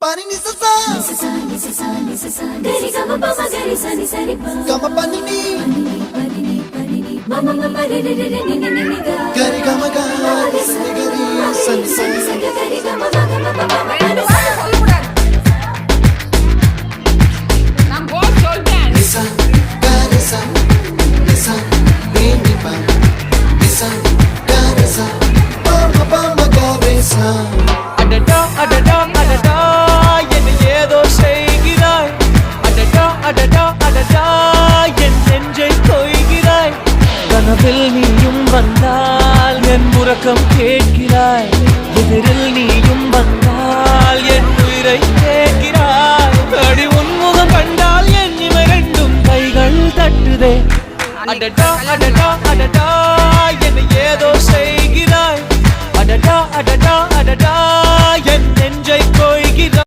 Pani ni sa sa gari gama pa ma gari sa ni sa ri pa gama pani ni mama mama re re re ni ni ni ga gari gama ga sa ni gari sa ni sa gari gama ga gama pa ma nam go solten nisa gari sa nisa re ni pa nisa gari sa pa ma gari sa adada adada adada ஏதோ செய்கிறாய் அடடா அடடா அடடா என் நெஞ்சை கொய்கிறாய் கனவில் நீயும் வந்தால் என் உறக்கம் கேட்கிறாய் எதிரில் நீயும் வந்தால் என் உயிரை கேட்கிறாய் அடி உன்முகம் கண்டால் என் இவை ரெண்டும் கைகள் தட்டுதே அடடா அடடா